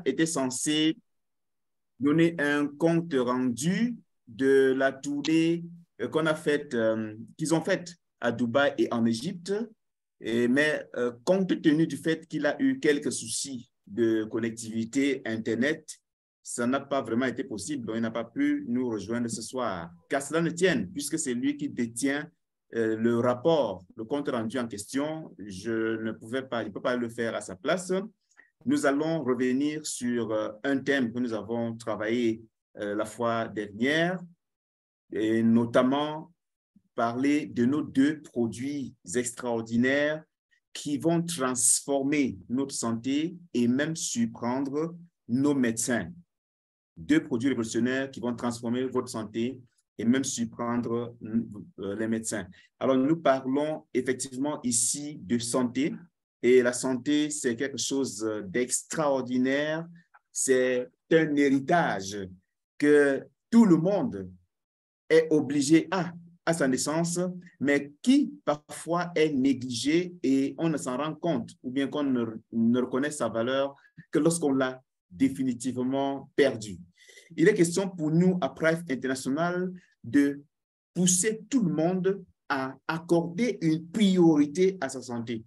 était censé donner un compte rendu de la tournée qu'on a faite, qu'ils ont faite à Dubaï et en Égypte. Mais compte tenu du fait qu'il a eu quelques soucis de connectivité Internet, ça n'a pas vraiment été possible. Donc, il n'a pas pu nous rejoindre ce soir. Qu'à cela ne tienne, puisque c'est lui qui détient le rapport, le compte rendu en question, je ne pouvais pas, il ne peut pas le faire à sa place. Nous allons revenir sur un thème que nous avons travaillé la fois dernière, et notamment parler de nos deux produits extraordinaires qui vont transformer notre santé et même surprendre nos médecins. Deux produits révolutionnaires qui vont transformer votre santé et même surprendre les médecins. Alors, nous parlons effectivement ici de santé. Et la santé, c'est quelque chose d'extraordinaire. C'est un héritage que tout le monde est obligé à sa naissance, mais qui parfois est négligé et on ne s'en rend compte ou bien qu'on ne reconnaît sa valeur que lorsqu'on l'a définitivement perdu. Il est question pour nous à Prive International de pousser tout le monde à accorder une priorité à sa santé.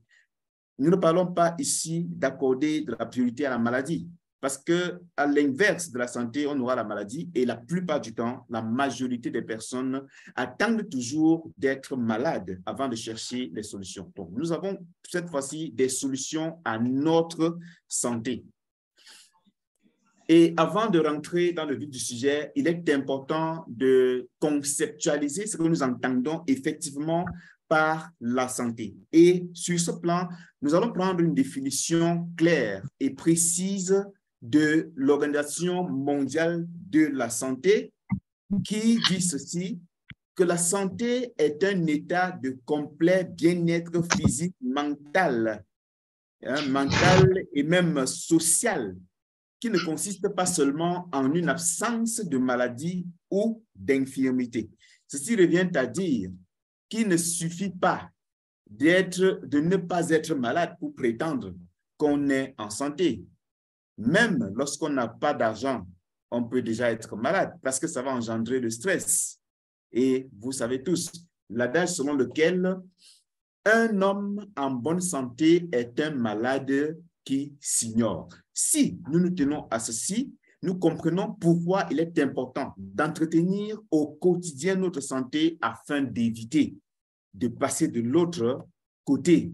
Nous ne parlons pas ici d'accorder de la priorité à la maladie, parce qu'à l'inverse de la santé, on aura la maladie et la plupart du temps, la majorité des personnes attendent toujours d'être malades avant de chercher les solutions. Donc, nous avons cette fois-ci des solutions à notre santé. Et avant de rentrer dans le vif du sujet, il est important de conceptualiser ce que nous entendons effectivement par la santé. Et sur ce plan, nous allons prendre une définition claire et précise de l'Organisation mondiale de la santé qui dit ceci, que la santé est un état de complet bien-être physique, mental et même social, qui ne consiste pas seulement en une absence de maladie ou d'infirmité. Ceci revient à dire qu'il ne suffit pas de ne pas être malade pour prétendre qu'on est en santé. Même lorsqu'on n'a pas d'argent, on peut déjà être malade parce que ça va engendrer le stress. Et vous savez tous, l'adage selon lequel un homme en bonne santé est un malade qui s'ignore. Si nous nous tenons à ceci, nous comprenons pourquoi il est important d'entretenir au quotidien notre santé afin d'éviter de passer de l'autre côté.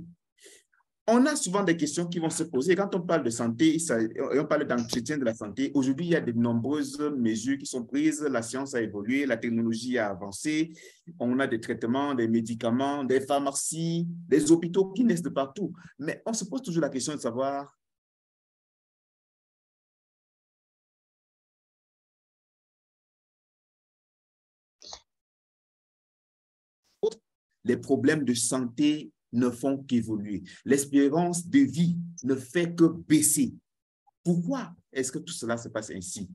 On a souvent des questions qui vont se poser. Quand on parle de santé et on parle d'entretien de la santé, aujourd'hui, il y a de nombreuses mesures qui sont prises. La science a évolué, la technologie a avancé. On a des traitements, des médicaments, des pharmacies, des hôpitaux qui naissent de partout. Mais on se pose toujours la question de savoir les problèmes de santé ne font qu'évoluer. L'espérance de vie ne fait que baisser. Pourquoi est-ce que tout cela se passe ainsi?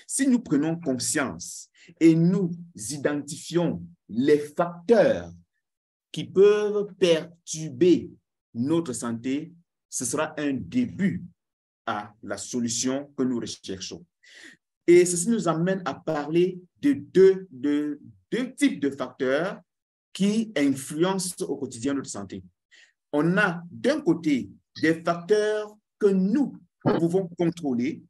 Si nous prenons conscience et nous identifions les facteurs qui peuvent perturber notre santé, ce sera un début à la solution que nous recherchons. Et ceci nous amène à parler de deux types de facteurs qui influencent au quotidien notre santé. On a d'un côté des facteurs que nous pouvons contrôler,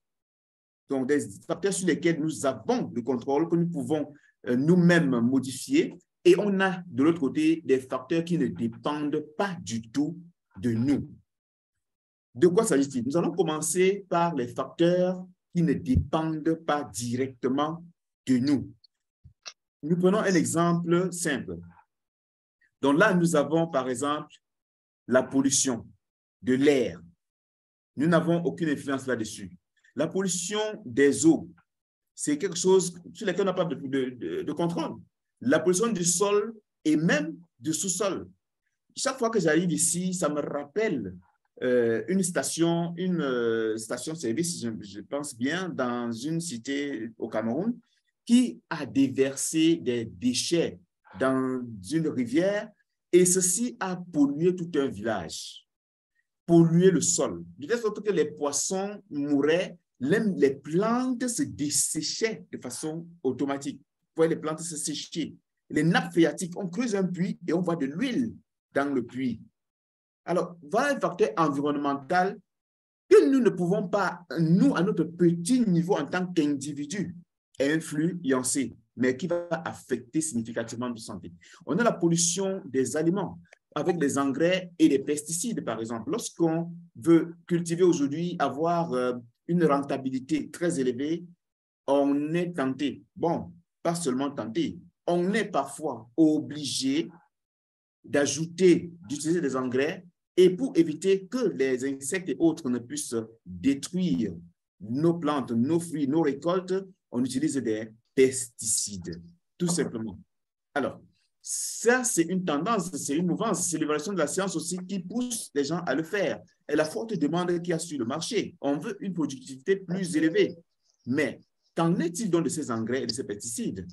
donc des facteurs sur lesquels nous avons le contrôle, que nous pouvons nous-mêmes modifier, et on a de l'autre côté des facteurs qui ne dépendent pas du tout de nous. De quoi s'agit-il? Nous allons commencer par les facteurs qui ne dépendent pas directement de nous. Nous prenons un exemple simple. Donc là, nous avons par exemple la pollution de l'air. Nous n'avons aucune influence là-dessus. La pollution des eaux, c'est quelque chose sur lequel on n'a pas de contrôle. La pollution du sol et même du sous-sol. Chaque fois que j'arrive ici, ça me rappelle une station-service, je pense bien, dans une cité au Cameroun, qui a déversé des déchets dans une rivière et ceci a pollué tout un village. polluer le sol, de telle sorte que les poissons mouraient, les plantes se desséchaient de façon automatique. Vous voyez les plantes se sécher. Les nappes phréatiques, on creuse un puits et on voit de l'huile dans le puits. Alors, voilà un facteur environnemental que nous ne pouvons pas, nous, à notre petit niveau en tant qu'individus, influencer, mais qui va affecter significativement notre santé. On a la pollution des aliments avec des engrais et des pesticides, par exemple. Lorsqu'on veut cultiver aujourd'hui, avoir une rentabilité très élevée, on est tenté, bon, pas seulement tenté, on est parfois obligé d'ajouter, d'utiliser des engrais et pour éviter que les insectes et autres ne puissent détruire nos plantes, nos fruits, nos récoltes, on utilise des pesticides, tout simplement. Alors, ça, c'est une tendance, c'est une mouvance, c'est l'évolution de la science aussi qui pousse les gens à le faire. Et la forte demande qu'il y a sur le marché, on veut une productivité plus élevée. Mais qu'en est-il donc de ces engrais et de ces pesticides?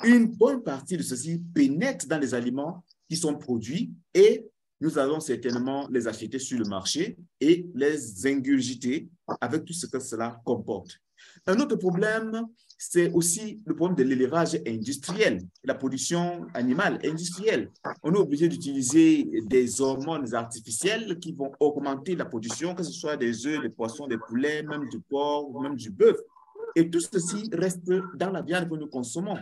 Une bonne partie de ceci pénètre dans les aliments qui sont produits et nous allons certainement les acheter sur le marché et les ingurgiter avec tout ce que cela comporte. Un autre problème, c'est aussi le problème de l'élevage industriel, la production animale industrielle. On est obligé d'utiliser des hormones artificielles qui vont augmenter la production, que ce soit des œufs, des poissons, des poulets, même du porc ou même du bœuf. Et tout ceci reste dans la viande que nous consommons.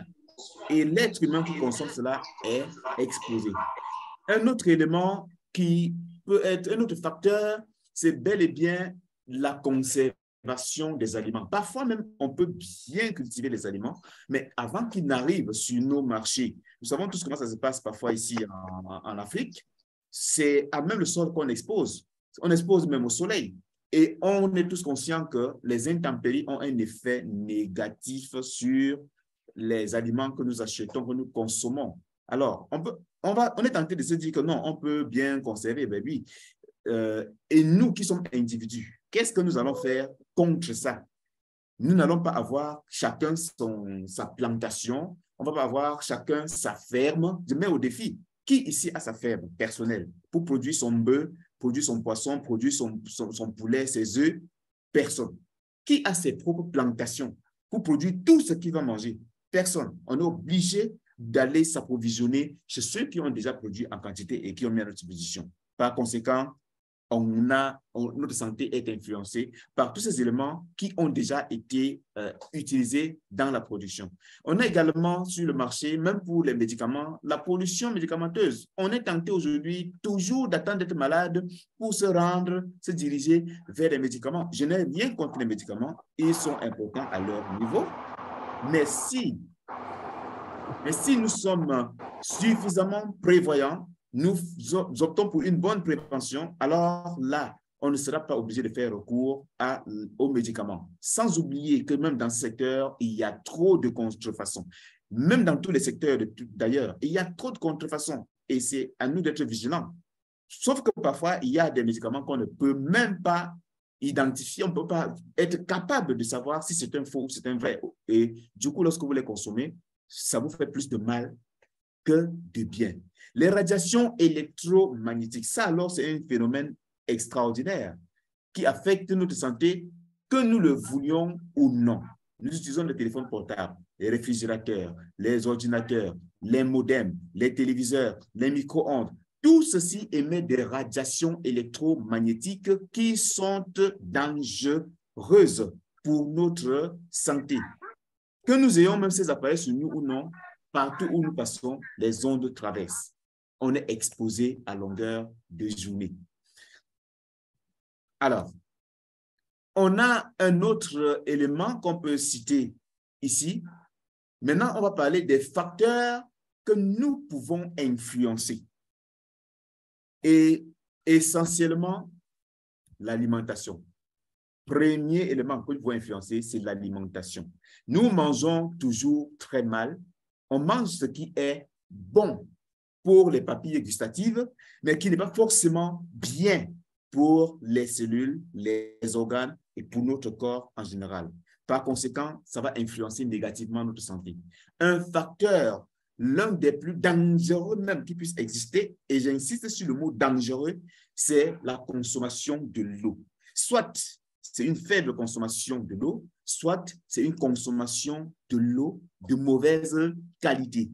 Et l'être humain qui consomme cela est exposé. Un autre élément qui peut être un autre facteur, c'est bel et bien la conservation des aliments. Parfois même, on peut bien cultiver les aliments, mais avant qu'ils n'arrivent sur nos marchés, nous savons tous comment ça se passe parfois ici en Afrique, c'est à même le sol qu'on expose. On expose même au soleil. Et on est tous conscients que les intempéries ont un effet négatif sur les aliments que nous achetons, que nous consommons. Alors, on est tenté de se dire que non, on peut bien conserver, ben oui. Et nous qui sommes individus, qu'est-ce que nous allons faire contre ça? Nous n'allons pas avoir chacun sa plantation, on ne va pas avoir chacun sa ferme. Je mets au défi, qui ici a sa ferme personnelle pour produire son bœuf, produire son poisson, produire son poulet, ses œufs? Personne. Qui a ses propres plantations pour produire tout ce qu'il va manger? Personne. On est obligé d'aller s'approvisionner chez ceux qui ont déjà produit en quantité et qui ont mis à notre disposition. Par conséquent, notre santé est influencée par tous ces éléments qui ont déjà été utilisés dans la production. On a également sur le marché, même pour les médicaments, la pollution médicamenteuse. On est tenté aujourd'hui toujours d'attendre d'être malade pour se diriger vers les médicaments. Je n'ai rien contre les médicaments, ils sont importants à leur niveau. Mais si nous sommes suffisamment prévoyants, nous optons pour une bonne prévention, alors là, on ne sera pas obligé de faire recours aux médicaments. Sans oublier que même dans ce secteur, il y a trop de contrefaçons. Même dans tous les secteurs d'ailleurs, il y a trop de contrefaçons et c'est à nous d'être vigilants. Sauf que parfois, il y a des médicaments qu'on ne peut même pas identifier, on ne peut pas être capable de savoir si c'est un faux ou c'est un vrai. Et du coup, lorsque vous les consommez, ça vous fait plus de mal que de bien. Les radiations électromagnétiques, ça alors c'est un phénomène extraordinaire qui affecte notre santé, que nous le voulions ou non. Nous utilisons les téléphones portables, les réfrigérateurs, les ordinateurs, les modems, les téléviseurs, les micro-ondes. Tout ceci émet des radiations électromagnétiques qui sont dangereuses pour notre santé. Que nous ayons même ces appareils sur nous ou non, partout où nous passons, les ondes traversent. On est exposé à longueur de journée. Alors, on a un autre élément qu'on peut citer ici. Maintenant, on va parler des facteurs que nous pouvons influencer. Et essentiellement, l'alimentation. Premier élément que nous pouvons influencer, c'est l'alimentation. Nous mangeons toujours très mal. On mange ce qui est bon pour les papilles gustatives, mais qui n'est pas forcément bien pour les cellules, les organes et pour notre corps en général. Par conséquent, ça va influencer négativement notre santé. Un facteur, l'un des plus dangereux même qui puisse exister, et j'insiste sur le mot dangereux, c'est la consommation de l'eau. Soit c'est une faible consommation de l'eau, soit c'est une consommation de l'eau de mauvaise qualité.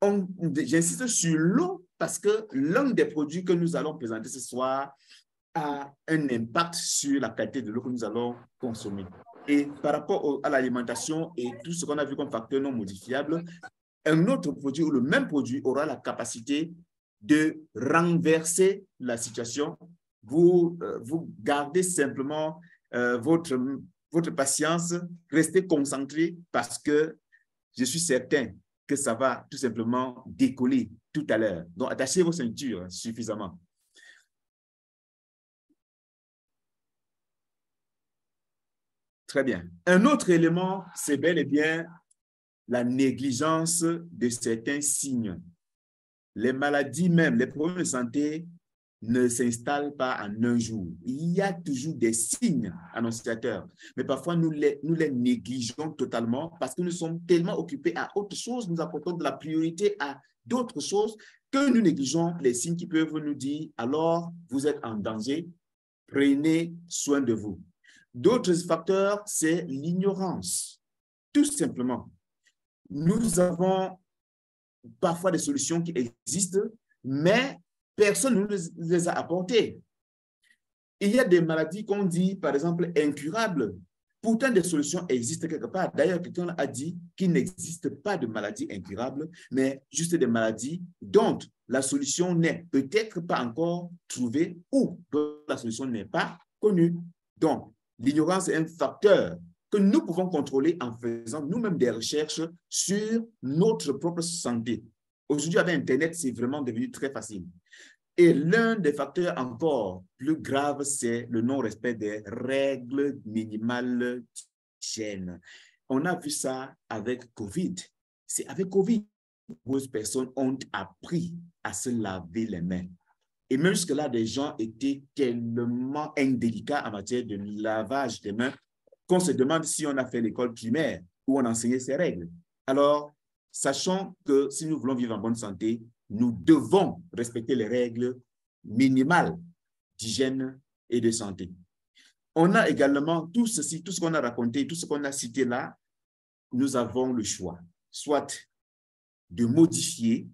J'insiste sur l'eau parce que l'un des produits que nous allons présenter ce soir a un impact sur la qualité de l'eau que nous allons consommer. Et par rapport à l'alimentation et tout ce qu'on a vu comme facteur non modifiable, un autre produit ou le même produit aura la capacité de renverser la situation. Vous gardez simplement votre patience, restez concentré parce que je suis certain que ça va tout simplement décoller tout à l'heure. Donc, attachez vos ceintures suffisamment. Très bien. Un autre élément, c'est bel et bien la négligence de certains signes. Les maladies même, les problèmes de santé ne s'installent pas en un jour. Il y a toujours des signes annonciateurs, mais parfois nous les négligeons totalement parce que nous sommes tellement occupés à autre chose, nous apportons de la priorité à d'autres choses que nous négligeons les signes qui peuvent nous dire « alors vous êtes en danger, prenez soin de vous ». D'autres facteurs, c'est l'ignorance. Tout simplement, nous avons parfois des solutions qui existent, mais personne ne nous les a apportées. Il y a des maladies qu'on dit, par exemple, incurables. Pourtant, des solutions existent quelque part. D'ailleurs, quelqu'un a dit qu'il n'existe pas de maladies incurables, mais juste des maladies dont la solution n'est peut-être pas encore trouvée ou dont la solution n'est pas connue. Donc, l'ignorance est un facteur que nous pouvons contrôler en faisant nous-mêmes des recherches sur notre propre santé. Aujourd'hui, avec Internet, c'est vraiment devenu très facile. Et l'un des facteurs encore plus graves, c'est le non-respect des règles minimales d'hygiène. On a vu ça avec COVID. C'est avec COVID que beaucoup de personnes ont appris à se laver les mains. Et même jusque-là, des gens étaient tellement indélicats en matière de lavage des mains qu'on se demande si on a fait l'école primaire où on enseignait ces règles. Alors, sachant que si nous voulons vivre en bonne santé, nous devons respecter les règles minimales d'hygiène et de santé. On a également tout ceci, tout ce qu'on a raconté, tout ce qu'on a cité là, nous avons le choix, soit de modifier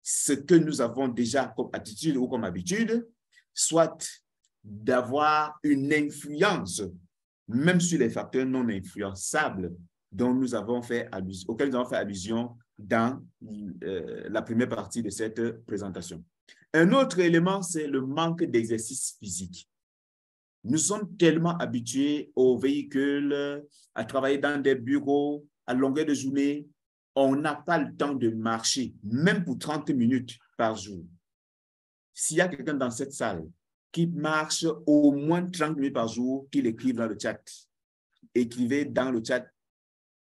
ce que nous avons déjà comme attitude ou comme habitude, soit d'avoir une influence, même sur les facteurs non influençables dont nous avons fait allusion, auxquels nous avons fait allusion dans la première partie de cette présentation. Un autre élément, c'est le manque d'exercice physique. Nous sommes tellement habitués aux véhicules, à travailler dans des bureaux, à longueur de journée, on n'a pas le temps de marcher, même pour 30 minutes par jour. S'il y a quelqu'un dans cette salle qui marche au moins 30 minutes par jour, qu'il écrive dans le chat. Écrivez dans le chat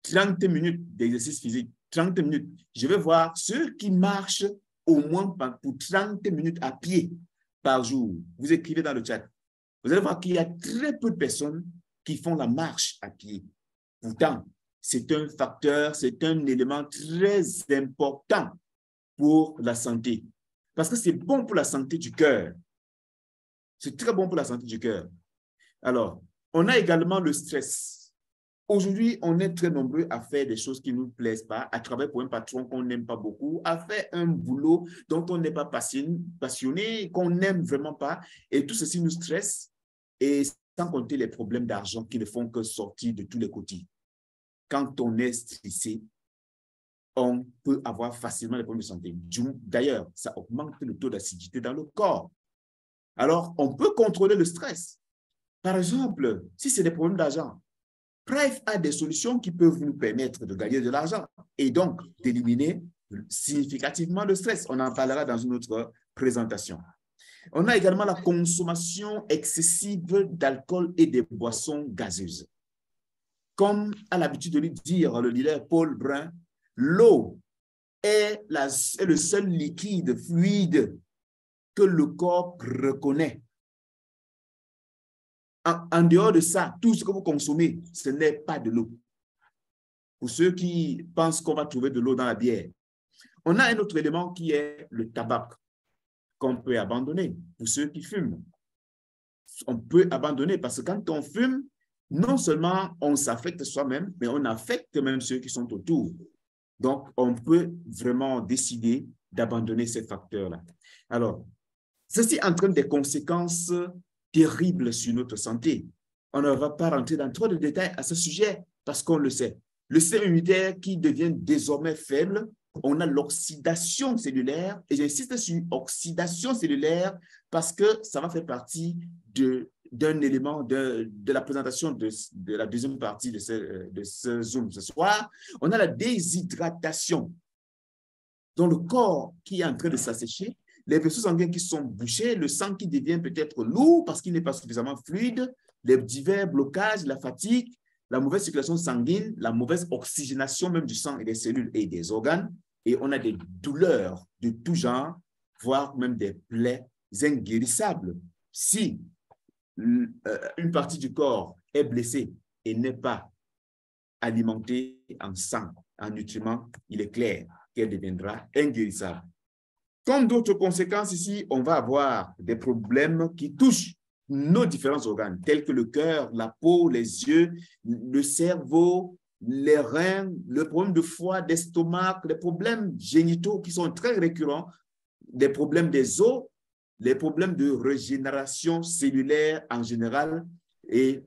30 minutes d'exercice physique, 30 minutes. Je vais voir ceux qui marchent au moins pour 30 minutes à pied par jour. Vous écrivez dans le chat. Vous allez voir qu'il y a très peu de personnes qui font la marche à pied. Pourtant, c'est un facteur, c'est un élément très important pour la santé. Parce que c'est bon pour la santé du cœur. C'est très bon pour la santé du cœur. Alors, on a également le stress. Aujourd'hui, on est très nombreux à faire des choses qui ne nous plaisent pas, à travailler pour un patron qu'on n'aime pas beaucoup, à faire un boulot dont on n'est pas passionné, qu'on n'aime vraiment pas. Et tout ceci nous stresse, et sans compter les problèmes d'argent qui ne font que sortir de tous les côtés. Quand on est stressé, on peut avoir facilement des problèmes de santé. D'ailleurs, ça augmente le taux d'acidité dans le corps. Alors, on peut contrôler le stress. Par exemple, si c'est des problèmes d'argent, Prive a des solutions qui peuvent nous permettre de gagner de l'argent et donc d'éliminer significativement le stress. On en parlera dans une autre présentation. On a également la consommation excessive d'alcool et des boissons gazeuses. Comme a l'habitude de le dire le leader Paul Brun, l'eau est le seul liquide fluide que le corps reconnaît. En dehors de ça, tout ce que vous consommez, ce n'est pas de l'eau. Pour ceux qui pensent qu'on va trouver de l'eau dans la bière. On a un autre élément qui est le tabac. qu'on peut abandonner pour ceux qui fument. On peut abandonner parce que quand on fume, non seulement on s'affecte soi-même, mais on affecte même ceux qui sont autour. Donc, on peut vraiment décider d'abandonner ces facteurs-là. Alors, ceci entraîne des conséquences terribles sur notre santé. On ne va pas rentrer dans trop de détails à ce sujet parce qu'on le sait. Le système immunitaire qui devient désormais faible, on a l'oxydation cellulaire, et j'insiste sur oxydation cellulaire parce que ça va faire partie d'un élément de la présentation de la deuxième partie de ce Zoom ce soir. On a la déshydratation. Dans le corps qui est en train de s'assécher, les vaisseaux sanguins qui sont bouchés, le sang qui devient peut-être lourd parce qu'il n'est pas suffisamment fluide, les divers blocages, la fatigue, la mauvaise circulation sanguine, la mauvaise oxygénation même du sang et des cellules et des organes, et on a des douleurs de tout genre, voire même des plaies inguérissables. Si une partie du corps est blessée et n'est pas alimentée en sang, en nutriments, il est clair qu'elle deviendra inguérissable. Comme d'autres conséquences ici, on va avoir des problèmes qui touchent nos différents organes, tels que le cœur, la peau, les yeux, le cerveau, les reins, le problème de foie, d'estomac, les problèmes génitaux qui sont très récurrents, les problèmes des os, les problèmes de régénération cellulaire en général, et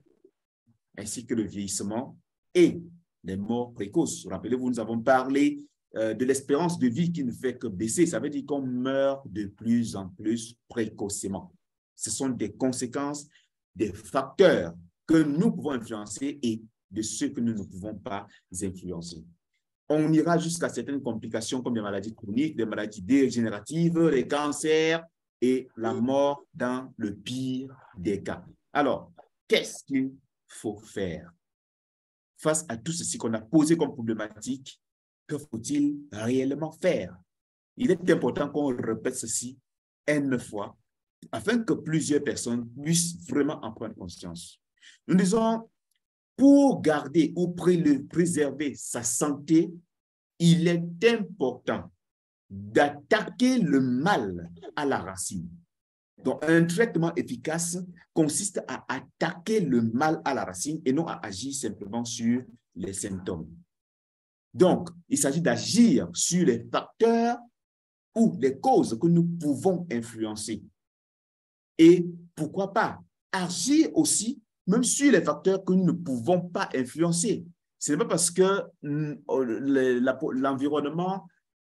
ainsi que le vieillissement et les morts précoces. Rappelez-vous, nous avons parlé de l'espérance de vie qui ne fait que baisser. Ça veut dire qu'on meurt de plus en plus précocement. Ce sont des conséquences, des facteurs que nous pouvons influencer et de ceux que nous ne pouvons pas influencer. On ira jusqu'à certaines complications comme des maladies chroniques, des maladies dégénératives, les cancers et la mort dans le pire des cas. Alors, qu'est-ce qu'il faut faire? Face à tout ceci qu'on a posé comme problématique, que faut-il réellement faire? Il est important qu'on répète ceci N fois afin que plusieurs personnes puissent vraiment en prendre conscience. Nous disons, pour garder ou préserver sa santé, il est important d'attaquer le mal à la racine. Donc, un traitement efficace consiste à attaquer le mal à la racine et non à agir simplement sur les symptômes. Donc, il s'agit d'agir sur les facteurs ou les causes que nous pouvons influencer. Et pourquoi pas agir aussi même sur les facteurs que nous ne pouvons pas influencer. Ce n'est pas parce que l'environnement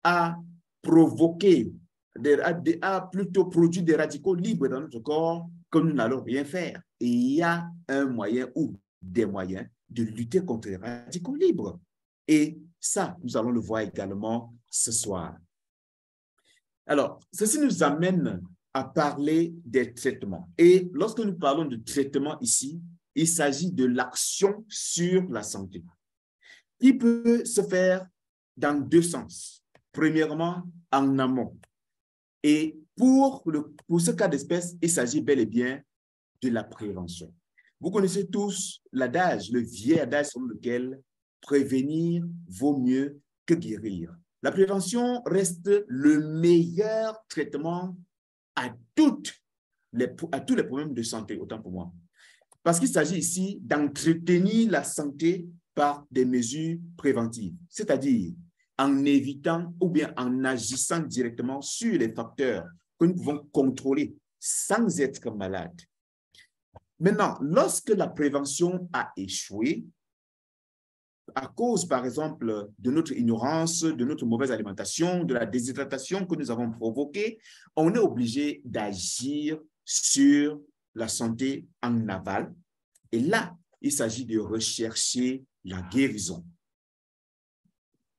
a provoqué, a plutôt produit des radicaux libres dans notre corps que nous n'allons rien faire. Et il y a un moyen ou des moyens de lutter contre les radicaux libres. Et ça, nous allons le voir également ce soir. Alors, ceci nous amène à parler des traitements. Et lorsque nous parlons de traitement ici, il s'agit de l'action sur la santé. Il peut se faire dans deux sens. Premièrement, en amont. Et pour ce cas d'espèce, il s'agit bel et bien de la prévention. Vous connaissez tous l'adage, le vieil adage selon lequel prévenir vaut mieux que guérir. La prévention reste le meilleur traitement à tous les problèmes de santé, autant pour moi. Parce qu'il s'agit ici d'entretenir la santé par des mesures préventives, c'est-à-dire en évitant ou bien en agissant directement sur les facteurs que nous pouvons contrôler sans être malade. Maintenant, lorsque la prévention a échoué, à cause, par exemple, de notre ignorance, de notre mauvaise alimentation, de la déshydratation que nous avons provoquée, on est obligé d'agir sur la santé en aval. Et là, il s'agit de rechercher la guérison,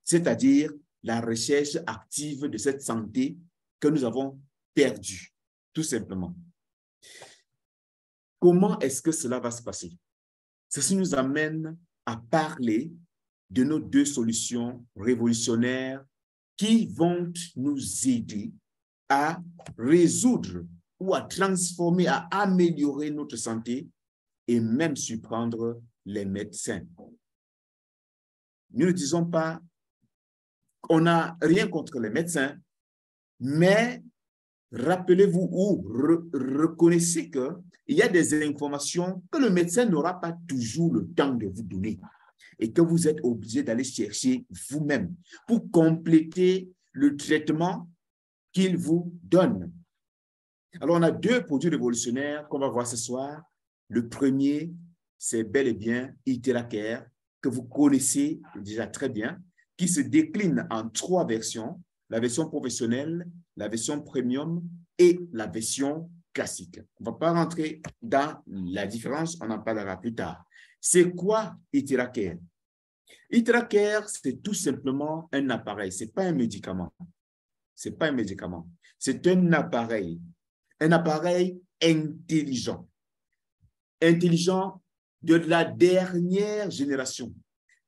c'est-à-dire la recherche active de cette santé que nous avons perdue, tout simplement. Comment est-ce que cela va se passer? Ceci nous amène à parler de nos deux solutions révolutionnaires qui vont nous aider à résoudre ou à transformer, à améliorer notre santé et même surprendre les médecins. Nous ne disons pas qu'on n'a rien contre les médecins, mais rappelez-vous ou reconnaissez qu'il y a des informations que le médecin n'aura pas toujours le temps de vous donner et que vous êtes obligé d'aller chercher vous-même pour compléter le traitement qu'il vous donne. Alors, on a deux produits révolutionnaires qu'on va voir ce soir. Le premier, c'est bel et bien Iteracare, que vous connaissez déjà très bien, qui se décline en trois versions, la version professionnelle, la version premium et la version classique. On ne va pas rentrer dans la différence, on en parlera plus tard. C'est quoi Iteracare? Iteracare, c'est tout simplement un appareil, ce n'est pas un médicament. Ce n'est pas un médicament, c'est un appareil intelligent, intelligent de la dernière génération,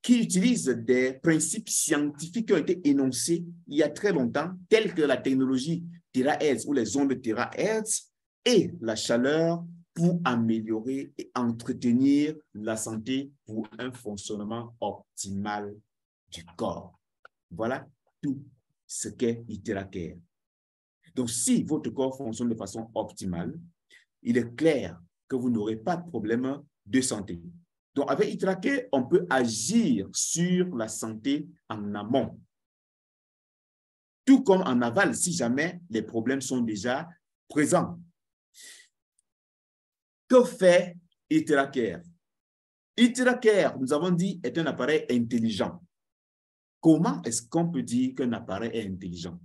qui utilise des principes scientifiques qui ont été énoncés il y a très longtemps, tels que la technologie terahertz ou les ondes terahertz et la chaleur pour améliorer et entretenir la santé pour un fonctionnement optimal du corps. Voilà tout ce qu'est Iteracare. Donc, si votre corps fonctionne de façon optimale, il est clair que vous n'aurez pas de problème de santé. Donc, avec Iteracare, on peut agir sur la santé en amont. Tout comme en aval, si jamais les problèmes sont déjà présents. Que fait Iteracare? Iteracare, nous avons dit, est un appareil intelligent. Comment est-ce qu'on peut dire qu'un appareil est intelligent?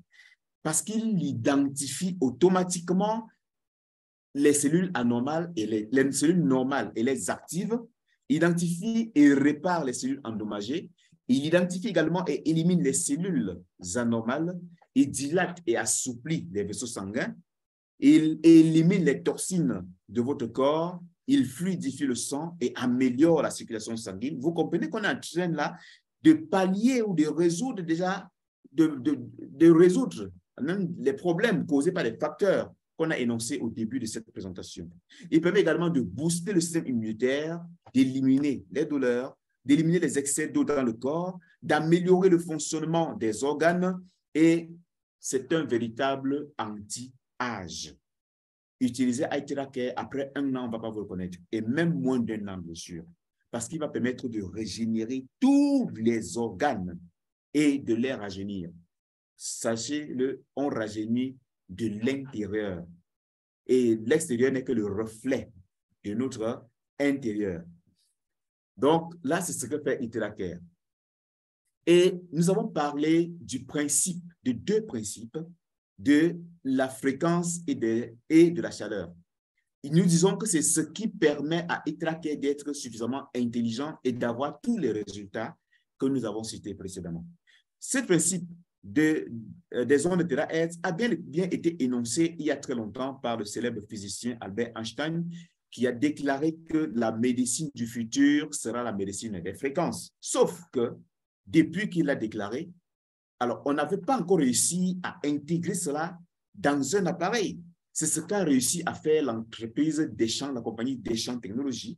Parce qu'il identifie automatiquement les cellules anormales et les cellules normales et les active, identifie et répare les cellules endommagées. Il identifie également et élimine les cellules anormales. Il dilate et assouplit les vaisseaux sanguins. Il élimine les toxines de votre corps. Il fluidifie le sang et améliore la circulation sanguine. Vous comprenez qu'on est en train là de pallier ou de résoudre déjà, de résoudre même les problèmes causés par les facteurs qu'on a énoncés au début de cette présentation. Il permet également de booster le système immunitaire, d'éliminer les douleurs, d'éliminer les excès d'eau dans le corps, d'améliorer le fonctionnement des organes et c'est un véritable anti-âge. Utilisé à Iteracare, après un an, on ne va pas vous le connaître et même moins d'un an, bien sûr, parce qu'il va permettre de régénérer tous les organes et de les rajeunir. Sachez-le, on rajeunit de l'intérieur. Et l'extérieur n'est que le reflet de notre intérieur. Donc, là, c'est ce que fait Iteracare. Et nous avons parlé du principe, de deux principes, de la fréquence et de la chaleur. Et nous disons que c'est ce qui permet à Iteracare d'être suffisamment intelligent et d'avoir tous les résultats que nous avons cités précédemment. Ce principe des ondes terahertz a bien été énoncé il y a très longtemps par le célèbre physicien Albert Einstein, qui a déclaré que la médecine du futur sera la médecine des fréquences. Sauf que, depuis qu'il l'a déclaré, alors on n'avait pas encore réussi à intégrer cela dans un appareil. C'est ce qu'a réussi à faire l'entreprise Deschamps, la compagnie Deschamps Technologies,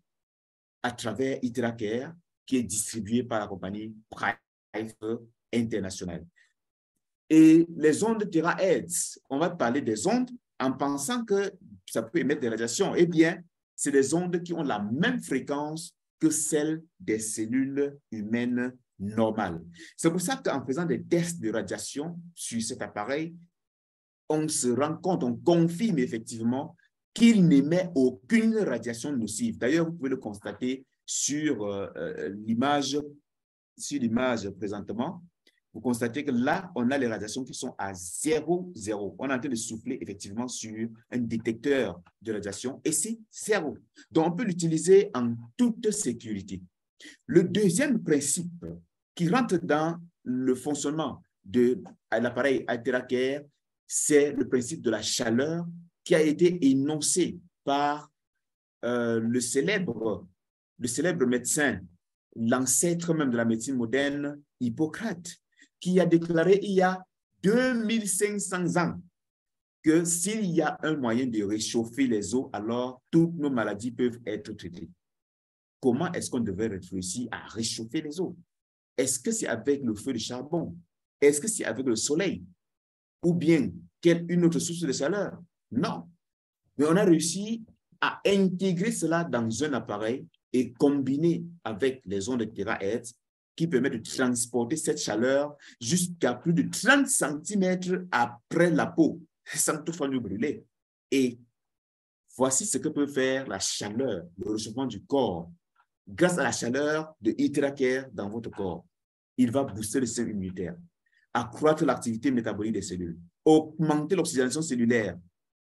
à travers Iteracare, qui est distribuée par la compagnie Price International. Et les ondes terahertz, on va parler des ondes en pensant que ça peut émettre des radiations. Eh bien, c'est des ondes qui ont la même fréquence que celles des cellules humaines normales. C'est pour ça qu'en faisant des tests de radiation sur cet appareil, on se rend compte, on confirme effectivement qu'il n'émet aucune radiation nocive. D'ailleurs, vous pouvez le constater sur l'image présentement. Vous constatez que là, on a les radiations qui sont à 0,0. On est en train de souffler effectivement sur un détecteur de radiation et c'est 0. Donc, on peut l'utiliser en toute sécurité. Le deuxième principe qui rentre dans le fonctionnement de l'appareil Iteracare, c'est le principe de la chaleur qui a été énoncé par le célèbre médecin, l'ancêtre même de la médecine moderne, Hippocrate, qui a déclaré il y a 2500 ans que s'il y a un moyen de réchauffer les eaux, alors toutes nos maladies peuvent être traitées. Comment est-ce qu'on devait réussir à réchauffer les eaux? Est-ce que c'est avec le feu de charbon? Est-ce que c'est avec le soleil? ou bien une autre source de chaleur. Non. Mais on a réussi à intégrer cela dans un appareil et combiner avec les ondes de térahertz qui permettent de transporter cette chaleur jusqu'à plus de 30 cm après la peau, sans toutefois nous brûler. Et voici ce que peut faire la chaleur, le réchauffement du corps. Grâce à la chaleur de Iterakere dans votre corps, il va booster le système immunitaire, accroître l'activité métabolique des cellules, augmenter l'oxygénation cellulaire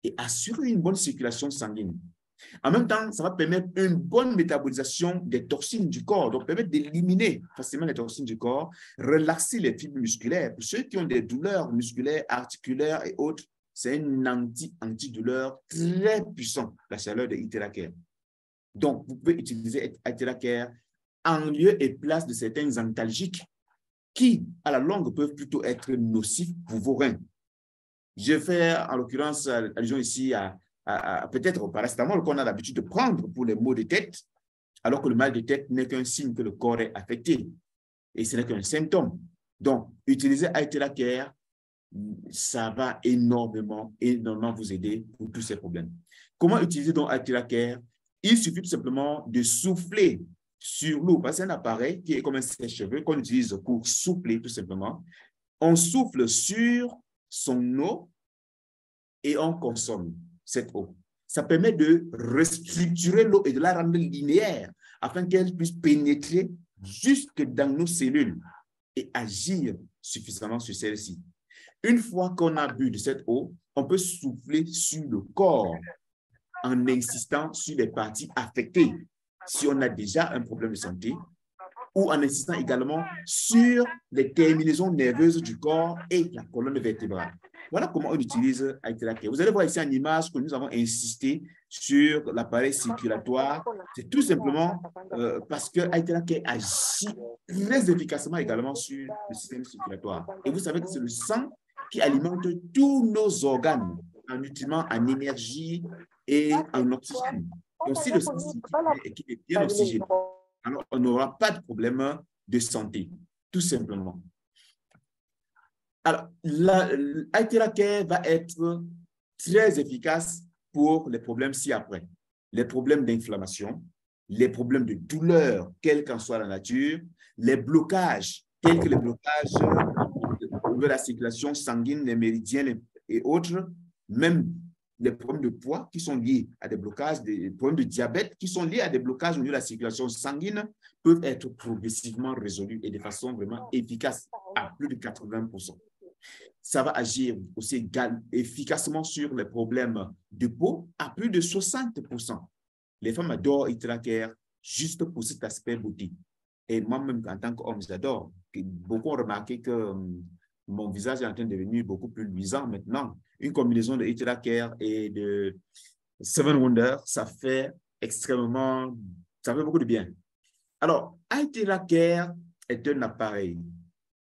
et assurer une bonne circulation sanguine. En même temps, ça va permettre une bonne métabolisation des toxines du corps, donc permettre d'éliminer facilement les toxines du corps, relaxer les fibres musculaires. Pour ceux qui ont des douleurs musculaires, articulaires et autres, c'est un antidouleur très puissant, la chaleur de Iterakere. Donc, vous pouvez utiliser Iterakere en lieu et place de certains antalgiques qui, à la longue, peuvent plutôt être nocifs pour vos reins. Je fais, en l'occurrence, allusion ici à peut-être au paracétamol qu'on a l'habitude de prendre pour les maux de tête, alors que le mal de tête n'est qu'un signe que le corps est affecté et ce n'est qu'un symptôme. Donc, utiliser Iterakere, ça va énormément vous aider pour tous ces problèmes. Comment utiliser donc Iterakere? Il suffit tout simplement de souffler sur l'eau, parce que c'est un appareil qui est comme un sèche-cheveux qu'on utilise pour souffler tout simplement. On souffle sur son eau et on consomme cette eau. Ça permet de restructurer l'eau et de la rendre linéaire afin qu'elle puisse pénétrer jusque dans nos cellules et agir suffisamment sur celle-ci. Une fois qu'on a bu de cette eau, on peut souffler sur le corps en insistant sur les parties affectées si on a déjà un problème de santé ou en insistant également sur les terminaisons nerveuses du corps et la colonne vertébrale. Voilà comment on utilise Iterakere. Vous allez voir ici en image que nous avons insisté sur l'appareil circulatoire. C'est tout simplement parce que Iterakere agit très efficacement également sur le système circulatoire. Et vous savez que c'est le sang qui alimente tous nos organes en nutriments, en énergie et en oxygène. Donc, si le sang est bien oxygéné, alors on n'aura pas de problème de santé, tout simplement. Alors, Iterakere va être très efficace pour les problèmes ci-après. Les problèmes d'inflammation, les problèmes de douleur, quelle qu'en soit la nature, les blocages, tels que les blocages de la circulation sanguine, les méridiens et autres, même les problèmes de poids qui sont liés à des blocages, des problèmes de diabète qui sont liés à des blocages au niveau de la circulation sanguine peuvent être progressivement résolus et de façon vraiment efficace à plus de 80%. Ça va agir aussi efficacement sur les problèmes de peau à plus de 60%. Les femmes adorent Iterakere juste pour cet aspect beauté. Et moi-même, en tant qu'homme, j'adore. Beaucoup ont remarqué que mon visage est en train de devenir beaucoup plus luisant maintenant. Une combinaison de Iterakere et de Seven Wonders, ça fait beaucoup de bien. Alors, Iterakere est un appareil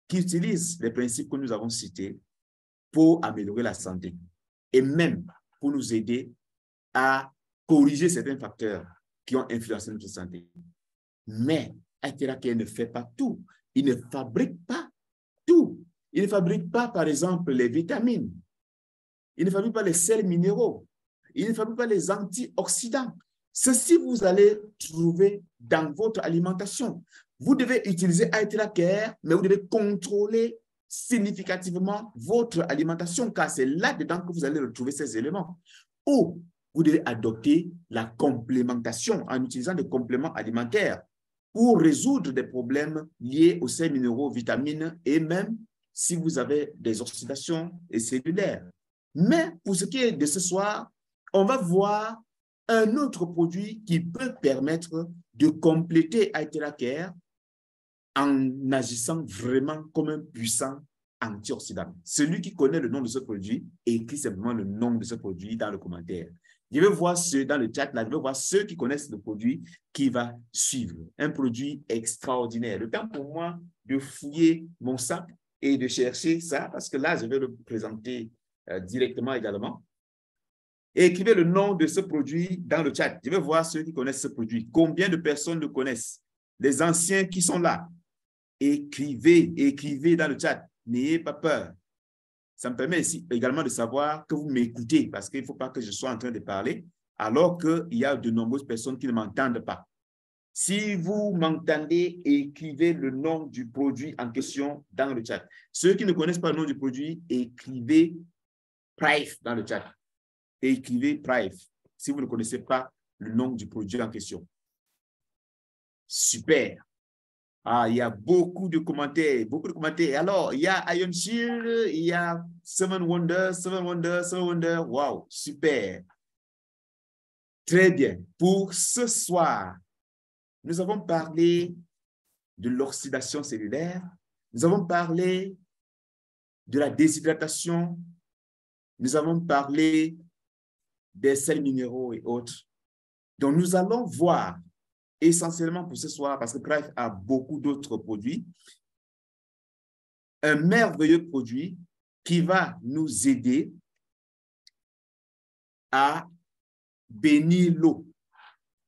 qui utilise les principes que nous avons cités pour améliorer la santé et même pour nous aider à corriger certains facteurs qui ont influencé notre santé. Mais Iterakere ne fait pas tout. Il ne fabrique pas tout. Il ne fabrique pas, par exemple, les vitamines. Il ne fabrique pas les sels minéraux. Il ne fabrique pas les antioxydants. Ceci, vous allez trouver dans votre alimentation. Vous devez utiliser Iterakere, mais vous devez contrôler significativement votre alimentation, car c'est là-dedans que vous allez retrouver ces éléments. Ou vous devez adopter la complémentation en utilisant des compléments alimentaires pour résoudre des problèmes liés aux sels minéraux, vitamines et même si vous avez des oxydations cellulaires. Mais pour ce qui est de ce soir, on va voir un autre produit qui peut permettre de compléter Iterakere en agissant vraiment comme un puissant antioxydant. Celui qui connaît le nom de ce produit, écrit simplement le nom de ce produit dans le commentaire. Je vais voir ceux dans le chat, là, je vais voir ceux qui connaissent le produit qui va suivre. Un produit extraordinaire. Le temps pour moi de fouiller mon sac et de chercher ça, parce que là, je vais le présenter directement également. Et écrivez le nom de ce produit dans le chat. Je vais voir ceux qui connaissent ce produit. Combien de personnes le connaissent? Les anciens qui sont là. Écrivez dans le chat. N'ayez pas peur. ça me permet également de savoir que vous m'écoutez, parce qu'il ne faut pas que je sois en train de parler, alors qu'il y a de nombreuses personnes qui ne m'entendent pas. Si vous m'entendez, écrivez le nom du produit en question dans le chat. Ceux qui ne connaissent pas le nom du produit, écrivez Prive dans le chat. Écrivez Prive si vous ne connaissez pas le nom du produit en question. Super. Ah, il y a beaucoup de commentaires, beaucoup de commentaires. Alors, il y a Iron Shield, il y a Seven Wonders, Seven Wonders, Seven Wonders. Wow, super. Très bien. Pour ce soir, nous avons parlé de l'oxydation cellulaire. Nous avons parlé de la déshydratation. Nous avons parlé des sels minéraux et autres. Donc, nous allons voir essentiellement pour ce soir, parce que Prive a beaucoup d'autres produits, un merveilleux produit qui va nous aider à bénir l'eau,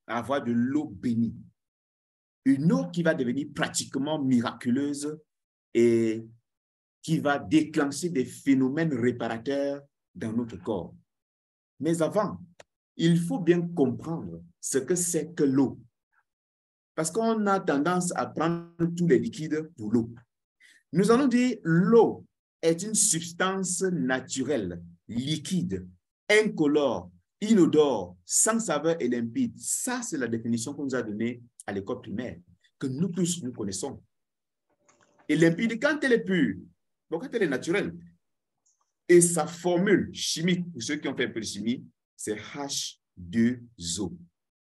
à avoir de l'eau bénie. Une eau qui va devenir pratiquement miraculeuse et qui va déclencher des phénomènes réparateurs dans notre corps. Mais avant, il faut bien comprendre ce que c'est que l'eau. Parce qu'on a tendance à prendre tous les liquides pour l'eau. Nous allons dire l'eau est une substance naturelle, liquide, incolore, inodore, sans saveur et limpide. Ça, c'est la définition qu'on nous a donnée à l'école primaire, que nous tous, nous connaissons. Et limpide quand elle est pure, donc quand elle est naturelle. Et sa formule chimique, pour ceux qui ont fait un peu de chimie, c'est H2O.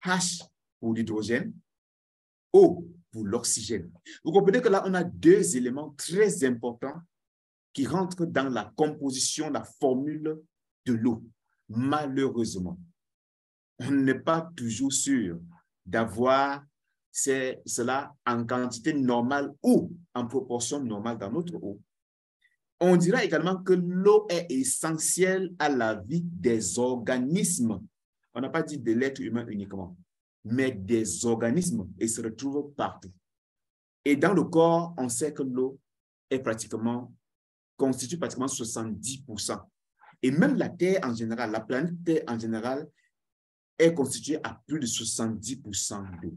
H pour l'hydrogène, O pour l'oxygène. Vous comprenez que là, on a deux éléments très importants qui rentrent dans la composition, la formule de l'eau. Malheureusement, on n'est pas toujours sûr d'avoir cela en quantité normale ou en proportion normale dans notre eau. On dira également que l'eau est essentielle à la vie des organismes. On n'a pas dit de l'être humain uniquement, mais des organismes, et se retrouve partout. Et dans le corps, on sait que l'eau constitue pratiquement 70%. Et même la Terre en général, la planète Terre en général, est constituée à plus de 70% d'eau.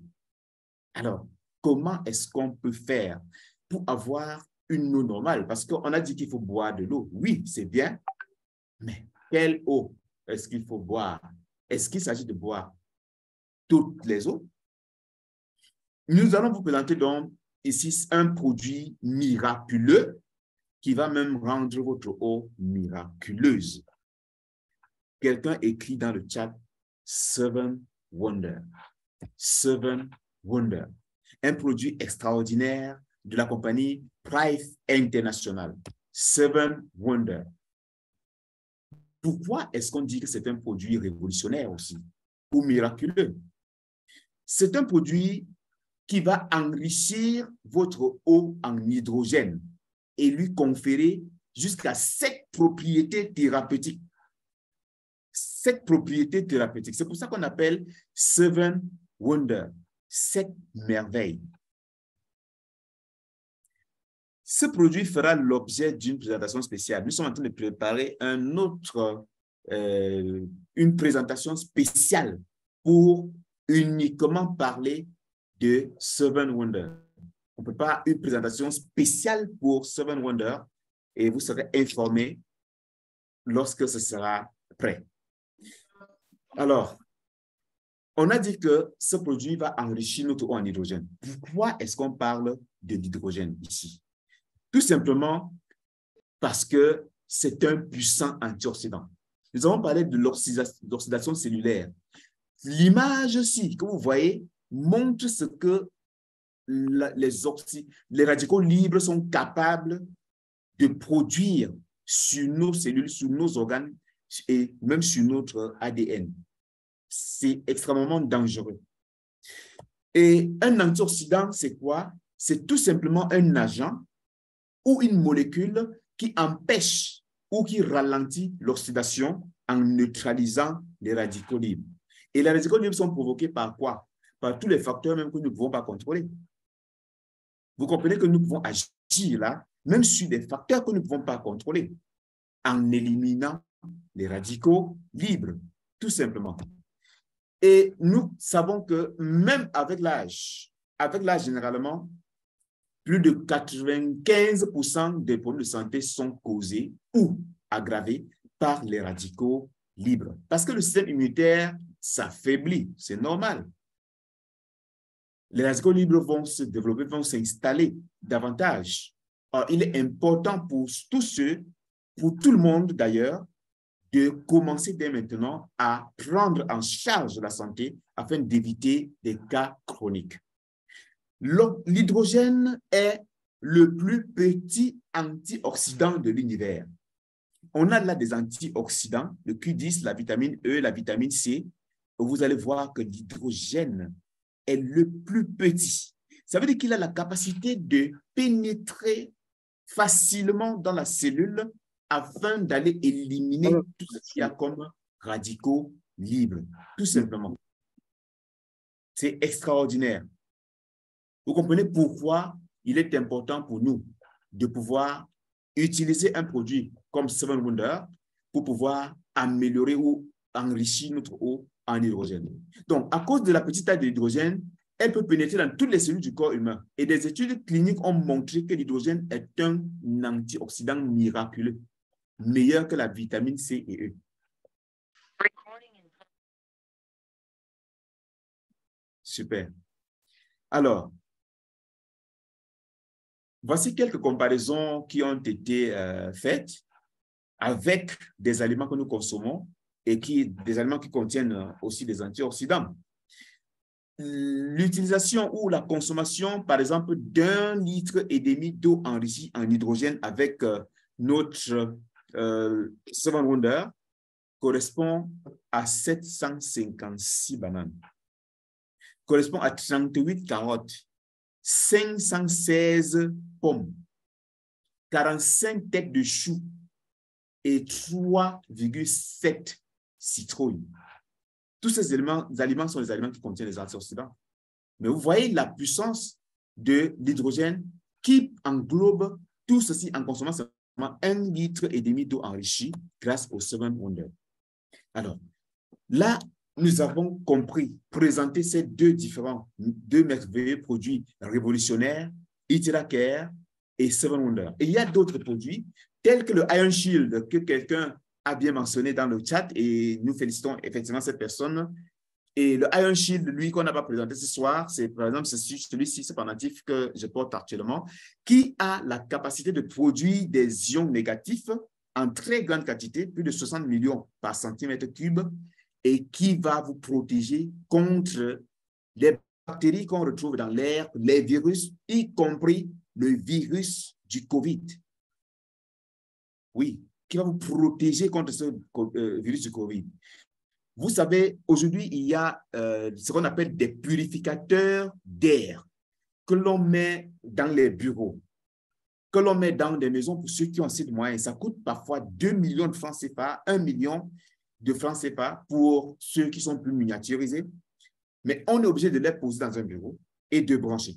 Alors, comment est-ce qu'on peut faire pour avoir une eau normale? Parce qu'on a dit qu'il faut boire de l'eau. Oui, c'est bien, mais quelle eau est-ce qu'il faut boire? Est-ce qu'il s'agit de boire toutes les eaux? Nous allons vous présenter donc ici un produit miraculeux qui va même rendre votre eau miraculeuse. Quelqu'un écrit dans le chat Seven Wonders. Seven Wonders. Un produit extraordinaire de la compagnie Prive International. Seven Wonders. Pourquoi est-ce qu'on dit que c'est un produit révolutionnaire aussi ou miraculeux? C'est un produit qui va enrichir votre eau en hydrogène et lui conférer jusqu'à 7 propriétés thérapeutiques. 7 propriétés thérapeutiques. C'est pour ça qu'on appelle Seven Wonders, 7 merveilles. Ce produit fera l'objet d'une présentation spéciale. Nous sommes en train de préparer une présentation spéciale pour uniquement parler de Seven Wonders. On prépare une présentation spéciale pour Seven Wonders et vous serez informés lorsque ce sera prêt. Alors, on a dit que ce produit va enrichir notre eau en hydrogène. Pourquoi est-ce qu'on parle de l'hydrogène ici? Tout simplement parce que c'est un puissant antioxydant. Nous avons parlé de l'oxydation cellulaire. L'image-ci que vous voyez montre ce que les radicaux libres sont capables de produire sur nos cellules, sur nos organes et même sur notre ADN. C'est extrêmement dangereux. Et un antioxydant, c'est quoi? C'est tout simplement un agent ou une molécule qui empêche ou qui ralentit l'oxydation en neutralisant les radicaux libres. Et les radicaux libres sont provoqués par quoi? Par tous les facteurs même que nous ne pouvons pas contrôler. Vous comprenez que nous pouvons agir là, même sur des facteurs que nous ne pouvons pas contrôler. en éliminant les radicaux libres, tout simplement. Et nous savons que même avec l'âge généralement, plus de 95% des problèmes de santé sont causés ou aggravés par les radicaux libres. Parce que le système immunitaire s'affaiblit, c'est normal. Les radicaux libres vont se développer, vont s'installer davantage. Alors, il est important pour tous ceux, pour tout le monde d'ailleurs, de commencer dès maintenant à prendre en charge la santé afin d'éviter des cas chroniques. L'hydrogène est le plus petit antioxydant de l'univers. On a là des antioxydants, le Q10, la vitamine E, la vitamine C. Vous allez voir que l'hydrogène est le plus petit. Ça veut dire qu'il a la capacité de pénétrer facilement dans la cellule afin d'aller éliminer tout ce qu'il y a comme radicaux libres, tout simplement. C'est extraordinaire. Vous comprenez pourquoi il est important pour nous de pouvoir utiliser un produit comme 7 Wonder pour pouvoir améliorer ou enrichir notre eau en hydrogène. Donc, à cause de la petite taille de l'hydrogène, elle peut pénétrer dans toutes les cellules du corps humain. Et des études cliniques ont montré que l'hydrogène est un antioxydant miraculeux, meilleur que la vitamine C et E. Super. Alors, voici quelques comparaisons qui ont été faites avec des aliments que nous consommons et des aliments qui contiennent aussi des antioxydants. L'utilisation ou la consommation, par exemple, d'1,5 litre d'eau enrichie en hydrogène avec notre 7 Wonder correspond à 756 bananes, correspond à 38 carottes, 516 pommes, 45 têtes de choux et 3,7 citrouilles. Tous ces aliments sont des aliments qui contiennent des antioxydants. Mais vous voyez la puissance de l'hydrogène qui englobe tout ceci en consommant seulement 1,5 litre d'eau enrichie grâce au 7 Wonder. Alors, là, nous avons compris, présenté ces deux merveilleux produits révolutionnaires, Iteracare et 7 Wonder. Et il y a d'autres produits, tels que le Iron Shield, que quelqu'un a bien mentionné dans le chat, et nous félicitons effectivement cette personne. Et le Iron Shield, lui, qu'on n'a pas présenté ce soir, c'est par exemple celui-ci, ce pendentif que je porte actuellement, qui a la capacité de produire des ions négatifs en très grande quantité, plus de 60 millions par centimètre cube, et qui va vous protéger contre les bactéries qu'on retrouve dans l'air, les virus, y compris le virus du COVID. Oui, qui va vous protéger contre ce virus du COVID. Vous savez, aujourd'hui, il y a ce qu'on appelle des purificateurs d'air que l'on met dans les bureaux, que l'on met dans des maisons pour ceux qui ont assez de moyens. Ça coûte parfois 2 millions de francs CFA, 1 million de francs CFA pour ceux qui sont plus miniaturisés. Mais on est obligé de les poser dans un bureau et de brancher.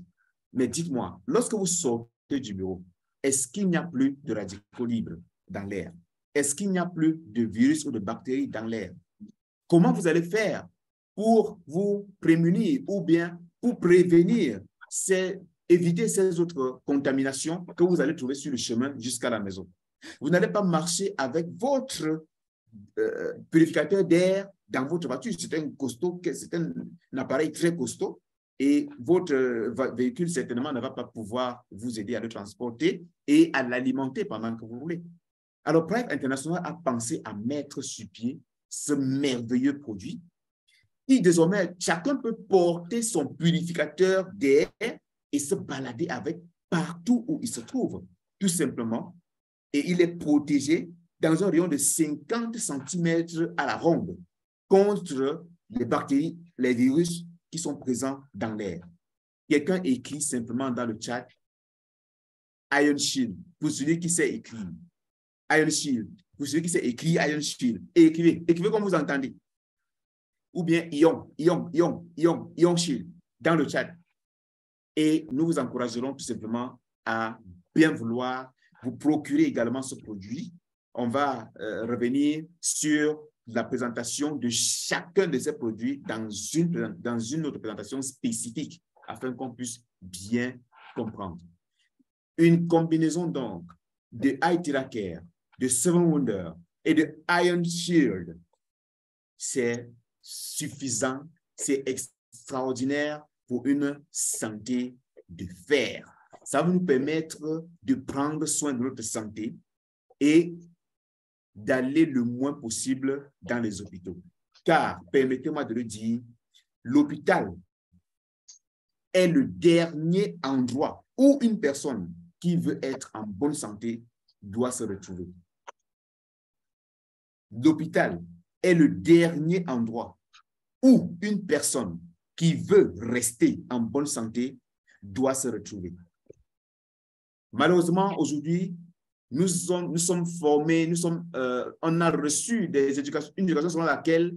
Mais dites-moi, lorsque vous sortez du bureau, est-ce qu'il n'y a plus de radicaux libres dans l'air? Est-ce qu'il n'y a plus de virus ou de bactéries dans l'air? Comment vous allez faire pour vous prémunir ou bien pour prévenir, éviter ces autres contaminations que vous allez trouver sur le chemin jusqu'à la maison? Vous n'allez pas marcher avec votre purificateur d'air dans votre voiture. C'est un appareil très costaud et votre véhicule certainement ne va pas pouvoir vous aider à le transporter et à l'alimenter pendant que vous roulez. Alors, Pride International a pensé à mettre sur pied ce merveilleux produit qui désormais, chacun peut porter son purificateur d'air et se balader avec partout où il se trouve, tout simplement. Et il est protégé dans un rayon de 50 cm à la ronde contre les bactéries, les virus qui sont présents dans l'air. Quelqu'un écrit simplement dans le chat Iron Shield, pour celui qui sait écrire. Iron Shield, pour celui qui sait écrire Iron Shield. Et écrivez comme vous entendez. Ou bien Ion Shield dans le chat. Et nous vous encouragerons tout simplement à bien vouloir vous procurer également ce produit on va revenir sur la présentation de chacun de ces produits dans une autre présentation spécifique afin qu'on puisse bien comprendre. Une combinaison donc de iTeracare, de 7 Wonder et de Iron Shield, c'est suffisant, c'est extraordinaire pour une santé de fer. Ça va nous permettre de prendre soin de notre santé et d'aller le moins possible dans les hôpitaux. Car, permettez-moi de le dire, l'hôpital est le dernier endroit où une personne qui veut être en bonne santé doit se retrouver. L'hôpital est le dernier endroit où une personne qui veut rester en bonne santé doit se retrouver. Malheureusement, aujourd'hui, nous sommes formés, on a reçu une éducation selon laquelle,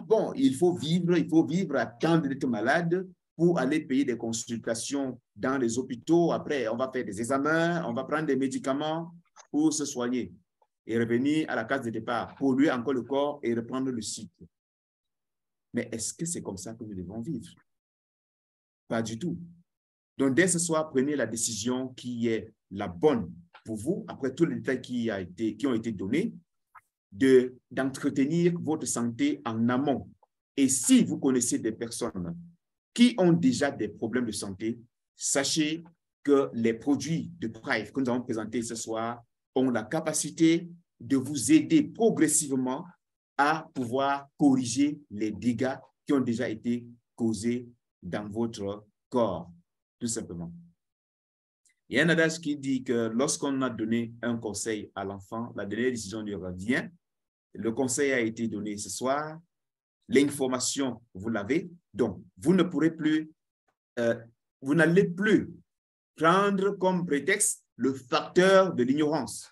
bon, il faut vivre, attendre d'être malade pour aller payer des consultations dans les hôpitaux. Après, on va faire des examens, on va prendre des médicaments pour se soigner et revenir à la case de départ, polluer encore le corps et reprendre le cycle. Mais est-ce que c'est comme ça que nous devons vivre? Pas du tout. Donc, dès ce soir, prenez la décision qui est la bonne pour vous, après tous les détails qui ont été donnés, d'entretenir votre santé en amont. Et si vous connaissez des personnes qui ont déjà des problèmes de santé, sachez que les produits de Thrive que nous avons présentés ce soir ont la capacité de vous aider progressivement à pouvoir corriger les dégâts qui ont déjà été causés dans votre corps, tout simplement. Il y a un adage qui dit que lorsqu'on a donné un conseil à l'enfant, la dernière décision lui revient. Le conseil a été donné ce soir. L'information, vous l'avez. Donc, vous ne pourrez plus, vous n'allez plus prendre comme prétexte le facteur de l'ignorance.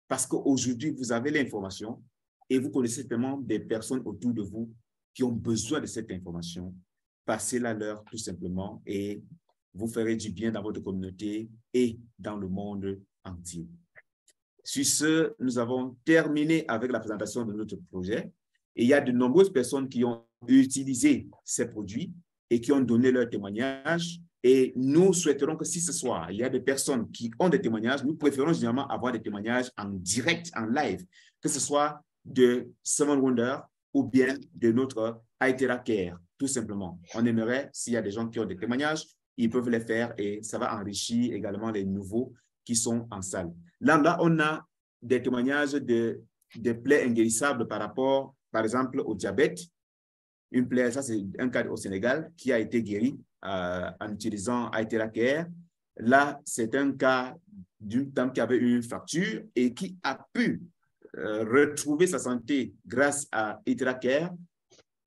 Parce qu'aujourd'hui, vous avez l'information et vous connaissez tellement des personnes autour de vous qui ont besoin de cette information. Passez-la leur tout simplement et vous ferez du bien dans votre communauté et dans le monde entier. Sur ce, nous avons terminé avec la présentation de notre projet. Et il y a de nombreuses personnes qui ont utilisé ces produits et qui ont donné leur témoignage. Et nous souhaiterons que si ce soir, il y a des personnes qui ont des témoignages, nous préférons généralement avoir des témoignages en direct, en live, que ce soit de 7 Wonder ou bien de notre iTeracare, tout simplement. On aimerait, s'il y a des gens qui ont des témoignages, ils peuvent les faire et ça va enrichir également les nouveaux qui sont en salle. Là, on a des témoignages de plaies inguérissables par rapport, par exemple, au diabète. Une plaie, ça c'est un cas au Sénégal qui a été guéri en utilisant iTeracare. Là, c'est un cas d'une dame qui avait eu une fracture et qui a pu retrouver sa santé grâce à iTeracare.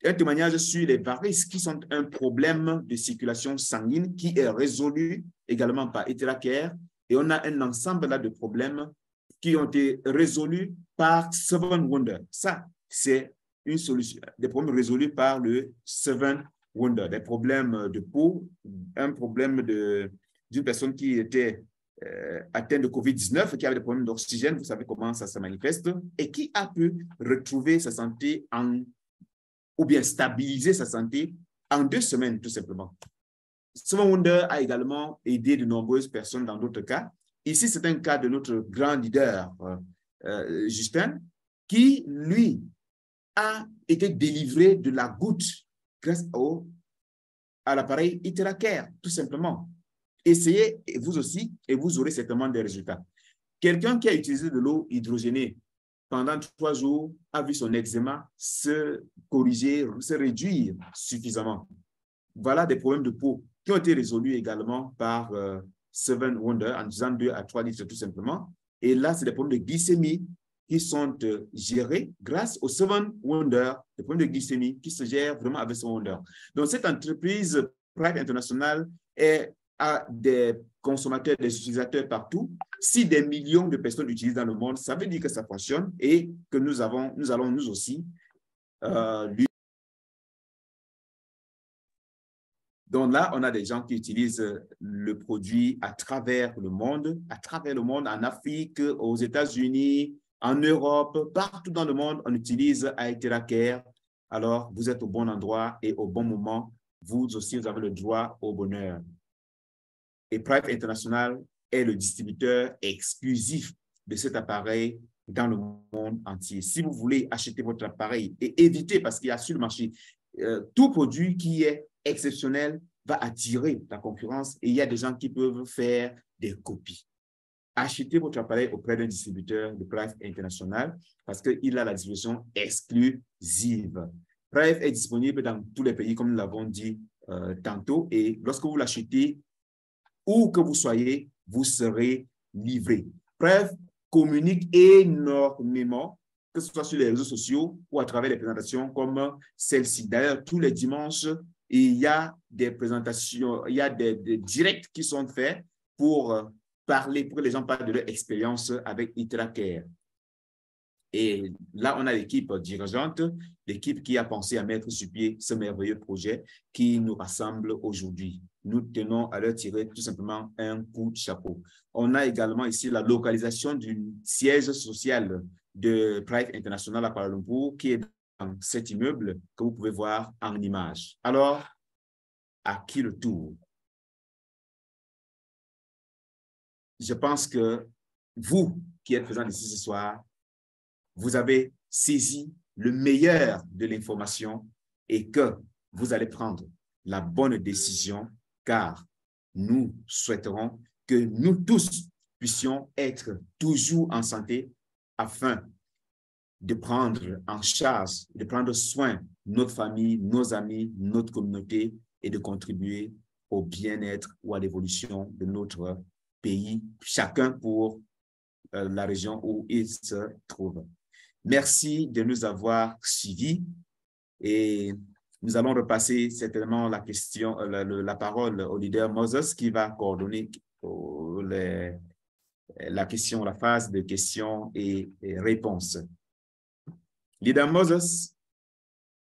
Un témoignage sur les varices qui sont un problème de circulation sanguine qui est résolu également par iTeracare. Et on a un ensemble là de problèmes qui ont été résolus par 7 Wonder. Ça, c'est une solution, des problèmes résolus par le 7 Wonder. Des problèmes de peau, un problème d'une personne qui était atteinte de COVID-19, qui avait des problèmes d'oxygène, vous savez comment ça se manifeste, et qui a pu retrouver sa santé ou bien stabiliser sa santé en 2 semaines, tout simplement. 7 Wonder a également aidé de nombreuses personnes dans d'autres cas. Ici, c'est un cas de notre grand leader, Justin, qui, lui, a été délivré de la goutte grâce à l'appareil iTeracare, tout simplement. Essayez, vous aussi, et vous aurez certainement des résultats. Quelqu'un qui a utilisé de l'eau hydrogénée pendant 3 jours a vu son eczéma se corriger, se réduire suffisamment. Voilà des problèmes de peau qui ont été résolus également par 7 Wonder en utilisant 2 à 3 litres tout simplement. Et là, c'est des problèmes de glycémie qui sont gérés grâce au 7 Wonder, des problèmes de glycémie qui se gèrent vraiment avec 7 Wonder. Donc, cette entreprise Thrive International a des consommateurs, des utilisateurs partout. Si des millions de personnes l'utilisent dans le monde, ça veut dire que ça fonctionne et que nous allons nous aussi Donc là, on a des gens qui utilisent le produit à travers le monde, en Afrique, aux États-Unis, En Europe, partout dans le monde, on utilise Aitera Care. Alors, vous êtes au bon endroit et au bon moment. Vous aussi, vous avez le droit au bonheur. Et Prive International est le distributeur exclusif de cet appareil dans le monde entier. Si vous voulez acheter votre appareil et éviter, parce qu'il y a sur le marché, tout produit qui est exceptionnel va attirer la concurrence et il y a des gens qui peuvent faire des copies. Achetez votre appareil auprès d'un distributeur de Prive International parce qu'il a la distribution exclusive. Prive est disponible dans tous les pays, comme nous l'avons dit tantôt, et lorsque vous l'achetez, où que vous soyez, vous serez livré. Prive communique énormément, que ce soit sur les réseaux sociaux ou à travers les présentations comme celle-ci. D'ailleurs, tous les dimanches, il y a des présentations, il y a des directs qui sont faits pour parler, pour que les gens parlent de leur expérience avec Aitera Care. Et là, on a l'équipe dirigeante, l'équipe qui a pensé à mettre sur pied ce merveilleux projet qui nous rassemble aujourd'hui. Nous tenons à leur tirer tout simplement un coup de chapeau. On a également ici la localisation du siège social de Prive International à Kuala Lumpur qui est dans cet immeuble que vous pouvez voir en image. Alors, à qui le tour? Je pense que vous qui êtes présents ici ce soir, vous avez saisi le meilleur de l'information et que vous allez prendre la bonne décision car nous souhaiterons que nous tous puissions être toujours en santé afin de prendre en charge, de prendre soin de notre famille, nos amis, notre communauté et de contribuer au bien-être ou à l'évolution de notre pays, chacun pour la région où il se trouve. Merci de nous avoir suivis et nous allons repasser certainement la question, la parole au leader Moses qui va coordonner la question, la phase de questions et réponses. Leader Moses.